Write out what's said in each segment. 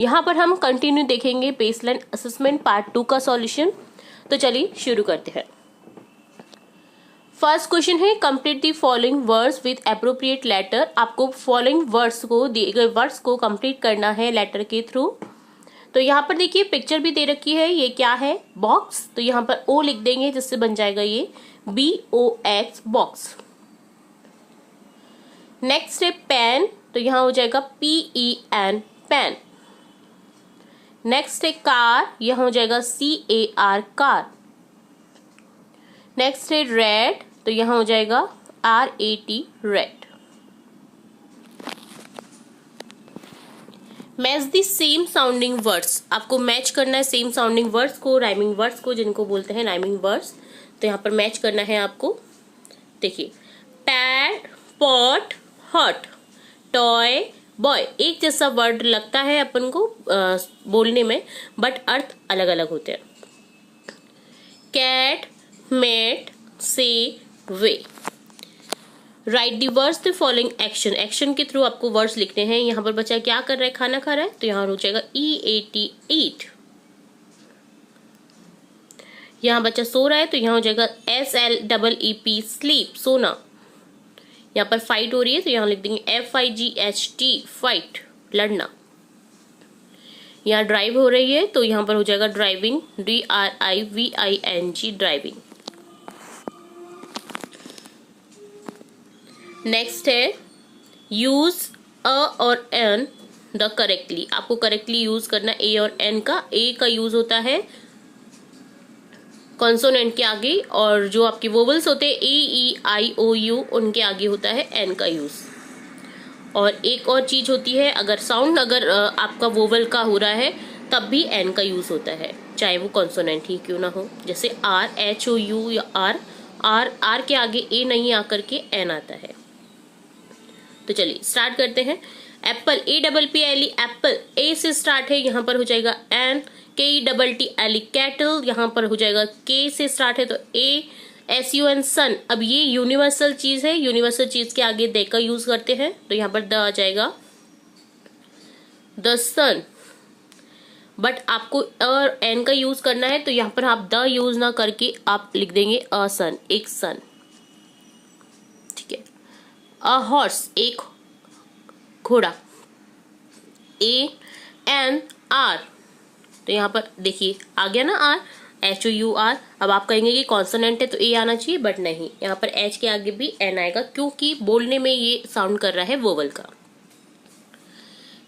यहाँ पर हम कंटिन्यू देखेंगे बेसलाइन असेसमेंट पार्ट 2 का सॉल्यूशन। तो चलिए शुरू करते हैं। फर्स्ट क्वेश्चन है complete the following words with appropriate letter. आपको फॉलोइंग वर्ड्स को, दिए गए वर्ड्स को कंप्लीट करना है लेटर के थ्रू। तो यहाँ पर देखिए पिक्चर भी दे रखी है, ये क्या है, बॉक्स। तो यहाँ पर ओ लिख देंगे जिससे बन जाएगा ये BOX बॉक्स। नेक्स्ट है पेन, तो यहाँ हो जाएगा PEN पेन। नेक्स्ट है कार, यहाँ हो जाएगा CAR कार। नेक्स्ट है रेड, तो यहाँ हो जाएगा RAT red. Match the same sounding words. आपको मैच करना है सेम साउंडिंग वर्ड्स को, राइमिंग वर्ड्स को, जिनको बोलते हैं राइमिंग वर्ड्स। तो यहाँ पर मैच करना है आपको। देखिए pad, pot, hot, toy, boy. एक जैसा वर्ड लगता है अपन को बोलने में, बट अर्थ अलग अलग होते हैं। Cat, mat, say, way. Write the words the following action. Action के थ्रू आपको वर्ड्स लिखने हैं। यहाँ पर बच्चा क्या कर रहा है, खाना खा रहा है, तो यहाँ हो जाएगा EAT ईट। यहाँ बच्चा सो रहा है, तो यहाँ हो जाएगा SLEEP स्लीप सोना। यहाँ पर फाइट हो रही है, तो यहाँ लिख देंगे FIGHT फाइट लड़ना। यहाँ ड्राइव हो रही है, तो यहाँ पर हो जाएगा ड्राइविंग DRIVING ड्राइविंग। नेक्स्ट है यूज अ और एन द करेक्टली। आपको करेक्टली यूज करना ए और एन का। ए का यूज होता है कॉन्सोनेंट के आगे, और जो आपके वोवल्स होते हैं AEIOU उनके आगे होता है एन का यूज। और एक और चीज होती है, अगर साउंड आपका वोवल का हो रहा है तब भी एन का यूज होता है, चाहे वो कॉन्सोनेंट ही क्यों ना हो। जैसे RHOU या आर के आगे ए नहीं आकर के एन आता है। तो चलिए स्टार्ट करते हैं। एप्पल APPLE एप्पल, ए से स्टार्ट है, यहाँ पर हो जाएगा एन। KETTLE कैटल, यहाँ पर हो जाएगा के से स्टार्ट है, तो ASUN सन। अब ये यूनिवर्सल चीज है, यूनिवर्सल चीज के आगे दे का यूज करते हैं, तो यहाँ पर द आ जाएगा द सन। बट आपको और एन का यूज करना है, तो यहाँ पर आप द यूज ना करके आप लिख देंगे अ सन, एक सन। ठीक है। अ हॉर्स, एक घोड़ा। ANR, तो यहाँ पर देखिए आ गया ना आर, HOUR। अब आप कहेंगे कि कॉन्सोनेंट है तो ए आना चाहिए, बट नहीं, यहाँ पर एच के आगे भी एन आएगा, क्योंकि बोलने में ये साउंड कर रहा है वोवल का।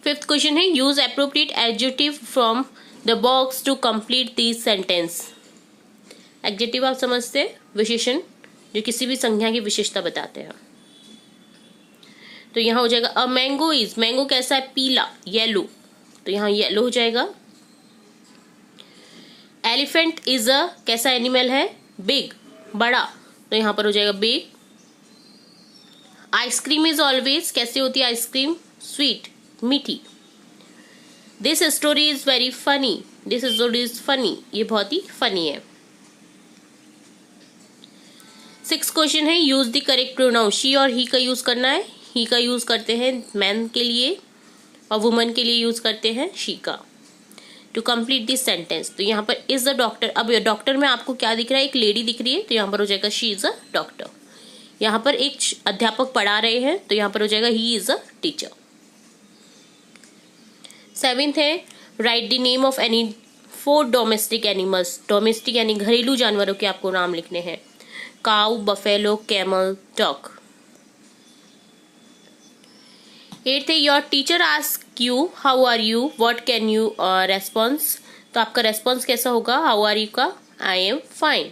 फिफ्थ क्वेश्चन है use appropriate adjective from the box to complete this sentence. Adjective आप समझते हैं, विशेषण जो किसी भी संज्ञा की विशेषता बताते हैं। तो यहाँ हो जाएगा अ मैंगो इज, मैंगो कैसा है, पीला, येलो, तो यहाँ येलो हो जाएगा। एलिफेंट इज अ कैसा एनिमल है, बिग, बड़ा, तो यहाँ पर हो जाएगा बिग। आइसक्रीम इज ऑलवेज, कैसे होती है आइसक्रीम, स्वीट, मीठी। This story is very funny, this story is funny, ये बहुत ही फनी है। सिक्स क्वेश्चन है use the correct pronoun. She और ही का यूज करना है। ही का यूज करते हैं मैन के लिए, और वुमन के लिए यूज करते हैं शी का। टू कंप्लीट दिस सेंटेंस, तो यहाँ पर इज द डॉक्टर। अब डॉक्टर में आपको क्या दिख रहा है, एक लेडी दिख रही है, तो यहाँ पर हो जाएगा शी इज अ डॉक्टर। यहाँ पर एक अध्यापक पढ़ा रहे हैं, तो यहाँ पर हो जाएगा he is a teacher. Seventh है write the name of any 4 domestic animals. Domestic यानी घरेलू जानवरों के आपको नाम लिखने हैं। Cow, buffalo, camel, dog. 8th है your teacher ask you how are you, what can you response. तो आपका रेस्पॉन्स कैसा होगा, हाउ आर यू का, आई एम फाइन,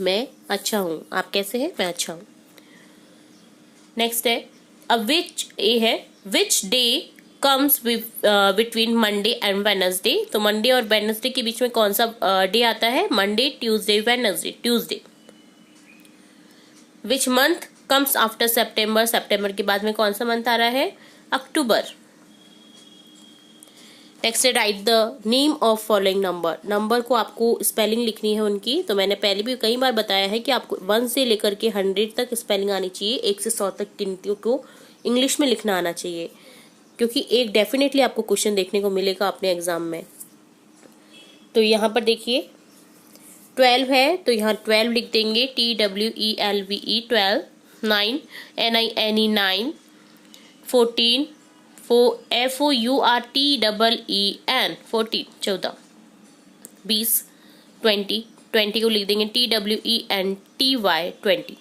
मैं अच्छा हूं। आप कैसे हैं, मैं अच्छा हूं। नेक्स्ट है अब विच ए है which day comes between Monday and Wednesday. तो मंडे और वेडनेसडे के बीच में कौन सा डे आता है, Monday, Tuesday, Wednesday, Tuesday. Which month comes after September, September के बाद में कौन सा मंथ आ रहा है, अक्टूबर। नेक्स्ट है write the name of following number. Number को आपको स्पेलिंग लिखनी है उनकी। तो मैंने पहले भी कई बार बताया है कि आपको 1 से लेकर के 100 तक स्पेलिंग आनी चाहिए, 1 से 100 तक गिनतियों को इंग्लिश में लिखना आना चाहिए। क्योंकि एक डेफिनेटली आपको क्वेश्चन देखने को मिलेगा अपने एग्जाम में। तो यहाँ पर देखिए 12 है तो यहाँ 12 लिख देंगे, TWELVE 12, 9 NINE 9, 14 FOURTEEN 14 14, 20 20 20 को लिख देंगे TWENTY 20।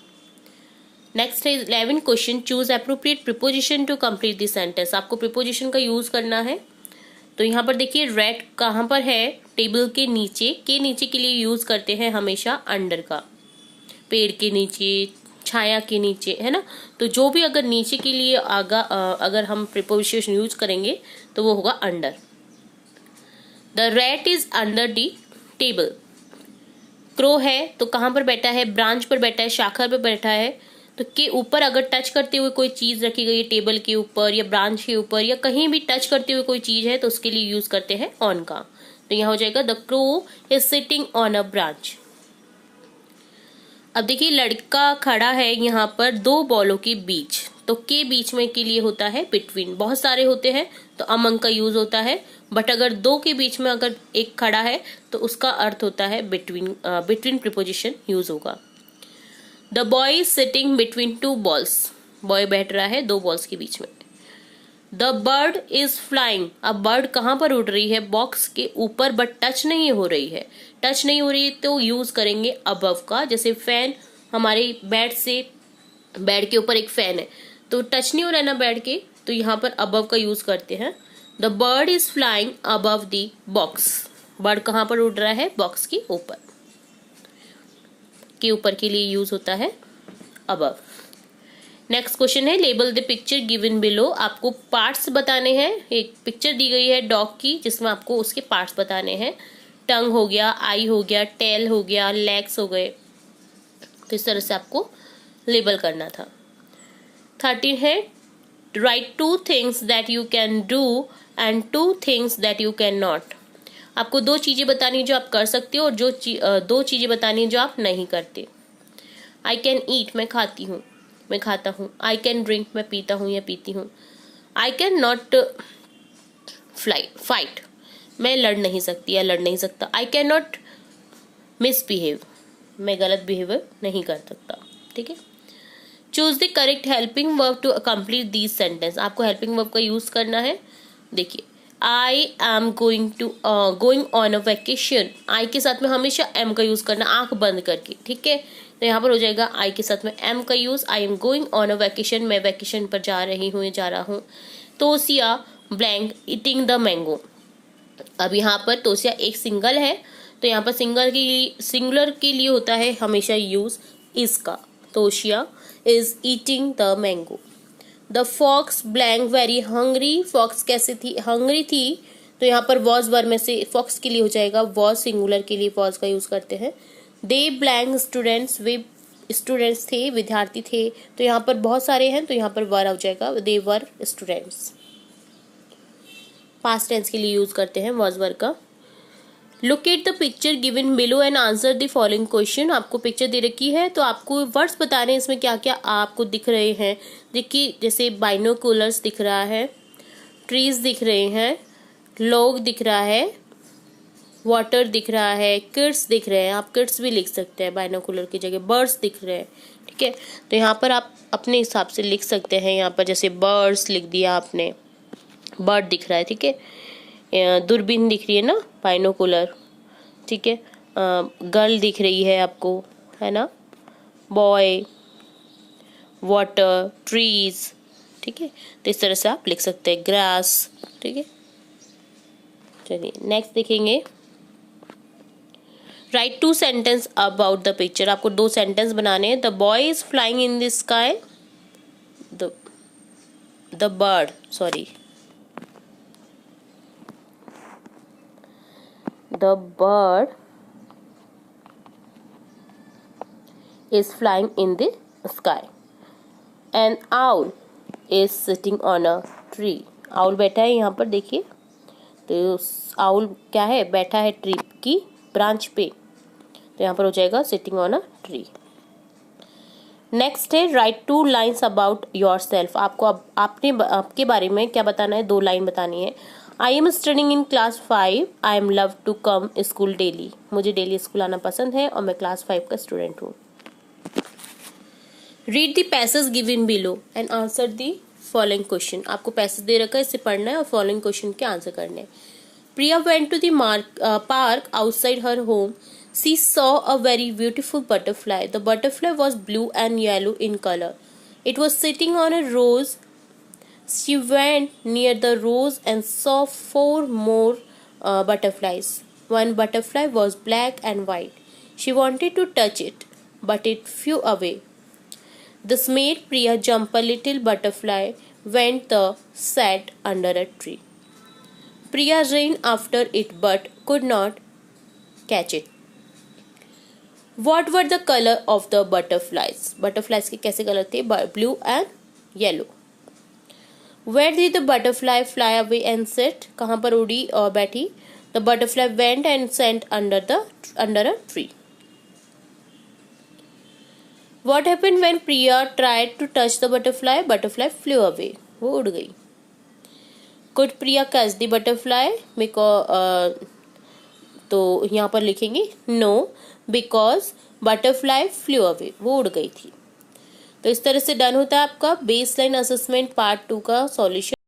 नेक्स्ट है 11 question, choose appropriate preposition to complete this sentence. आपको प्रीपोजिशन का यूज करना है। तो यहाँ पर देखिए रेड कहाँ पर है, टेबल के नीचे के लिए यूज करते हैं हमेशा अंडर का, पेड़ के नीचे, छाया के नीचे, है ना। तो जो भी अगर नीचे के लिए अगर हम प्रीपोजिशन यूज करेंगे तो वो होगा under. The rat is under the table. Crow है तो कहाँ पर बैठा है, ब्रांच पर बैठा है, शाखा पर बैठा है। तो के ऊपर अगर टच करते हुए कोई चीज रखी गई है, टेबल के ऊपर या ब्रांच के ऊपर या कहीं भी टच करते हुए कोई चीज है, तो उसके लिए यूज करते हैं ऑन का। तो यहाँ हो जाएगा the crow is sitting on a branch. अब देखिए लड़का खड़ा है यहाँ पर दो बॉलों के बीच, तो के बीच में के लिए होता है बिटवीन। बहुत सारे होते हैं तो अमंग का यूज होता है, बट अगर दो के बीच में अगर एक खड़ा है तो उसका अर्थ होता है बिटवीन, बिटवीन प्रीपोजिशन यूज होगा। The boy is sitting between two balls. Boy बैठ रहा है दो बॉल्स के बीच में। The bird is flying. अब बर्ड कहाँ पर उड़ रही है, बॉक्स के ऊपर, बट टच नहीं हो रही है। टच नहीं हो रही है तो यूज करेंगे अबव का। जैसे फैन, हमारे बेड के ऊपर एक फैन है तो टच नहीं हो रहा है ना बेड के, तो यहाँ पर अबव का यूज करते हैं। The bird is flying above the box. Bird कहाँ पर उड़ रहा है, बॉक्स के ऊपर। के ऊपर के लिए यूज होता है अबव। नेक्स्ट क्वेश्चन है label the picture given below. आपको पार्ट्स बताने हैं। एक पिक्चर दी गई है डॉग की जिसमें आपको उसके पार्ट्स बताने हैं। टंग हो गया, आई हो गया, टेल हो गया, लेग्स हो गए। तो इस तरह से आपको लेबल करना था। 13 है write 2 things that you can do and 2 things that you can not. आपको दो चीजें बतानी जो आप कर सकते हो और दो चीजें बतानी जो आप नहीं करते। आई कैन ईट, मैं खाती हूँ, मैं खाता हूँ। आई कैन ड्रिंक, मैं पीता हूँ या पीती हूँ। आई कैन नॉट फाइट, मैं लड़ नहीं सकती या लड़ नहीं सकता। आई कैन नॉट मिसबिहेव, मैं गलत बिहेवियर नहीं कर सकता। ठीक है। Choose the correct helping verb to complete these sentence. आपको हेल्पिंग वर्ब का यूज करना है। देखिए I am going on a vacation. I के साथ में हमेशा एम का यूज करना, आंख बंद करके। ठीक है। तो यहाँ पर हो जाएगा आई के साथ में एम का use. I am going on a vacation, मैं वैकेशन पर जा रही हूँ, जा रहा हूँ। तोसिया ब्लैंक ईटिंग द मैंगो। अब यहाँ पर तोसिया एक सिंगल है तो यहाँ पर सिंगुलर के लिए होता है हमेशा यूज इज का। Tosia is eating the mango. The fox blank very hungry. Fox कैसे थी, हंग्री थी। तो यहाँ पर वॉज वर्ब में से फॉक्स के लिए हो जाएगा वॉज, सिंगुलर के लिए वॉज का यूज करते हैं। दे ब्लैंक स्टूडेंट्स, वे स्टूडेंट्स थे, विद्यार्थी थे। तो यहाँ पर बहुत सारे हैं तो यहाँ पर वर हो जाएगा दे वर स्टूडेंट्स। पास्ट टेंस के लिए यूज करते हैं वॉज वर्ब का। Look at the picture given below and answer the following question. आपको पिक्चर दे रखी है तो आपको वर्ड्स बताने हैं इसमें क्या क्या आपको दिख रहे हैं। देखिए जैसे बाइनोकुलर्स दिख रहा है, ट्रीज दिख रहे हैं, लोग दिख रहा है, वाटर दिख रहा है, किड्स दिख रहे हैं। आप किड्स भी लिख सकते हैं बाइनोकुलर की जगह। बर्ड्स दिख रहे हैं। ठीक है। तो यहाँ पर आप अपने हिसाब से लिख सकते हैं। यहाँ पर जैसे बर्ड्स लिख दिया आपने, बर्ड दिख रहा है। ठीक है। दूरबीन दिख रही है ना, बाइनोकुलर। ठीक है। गर्ल दिख रही है आपको, है ना, बॉय, वाटर, ट्रीज। ठीक है। तो इस तरह से आप लिख सकते हैं, ग्रास। ठीक है। चलिए नेक्स्ट देखेंगे। Right 2 sentence about the picture. आपको 2 सेंटेंस बनाने हैं। The boy is flying in the sky. The bird, sorry, the bird is flying in the sky. An owl is sitting on a tree. owl बैठा है यहाँ पर देखिए। तो owl क्या है, बैठा है ट्री की ब्रांच पे। तो यहाँ पर हो जाएगा sitting on a tree. Next है write 2 lines about your self. आपको आपके बारे में क्या बताना है, 2 लाइन बतानी है। I am studying in class 5, I am love to come school daily. मुझे डेली स्कूल आना पसंद है और मैं क्लास 5 का स्टूडेंट हूँ। Read the passage given below and answer the following question. आपको पैसेज दे रखा है, इसे पढ़ना है और फॉलोइंग क्वेश्चन के आंसर करने हैं। Priya went to the park outside her home. She saw a very beautiful butterfly. The butterfly was blue and yellow in color. It was sitting on a rose. She went near the rose and saw 4 more butterflies. One butterfly was black and white. She wanted to touch it, but it flew away. This made Priya jump a little. Butterfly went sat under a tree. Priya ran after it but could not catch it. What were the color of the butterflies? Butterflies के कैसे colour थे? Blue and yellow. Where did the butterfly fly away and sit? कहाँ पर उड़ी और बैठी? The butterfly went and sat under a tree. What happened when Priya tried to touch the butterfly? Butterfly flew away. वो उड़ गई. Could Priya catch the butterfly? Because तो यहाँ पर लिखेंगे no, because butterfly flew away. वो उड़ गई थी। तो इस तरह से डन होता है आपका बेसलाइन असेसमेंट पार्ट 2 का सॉल्यूशन।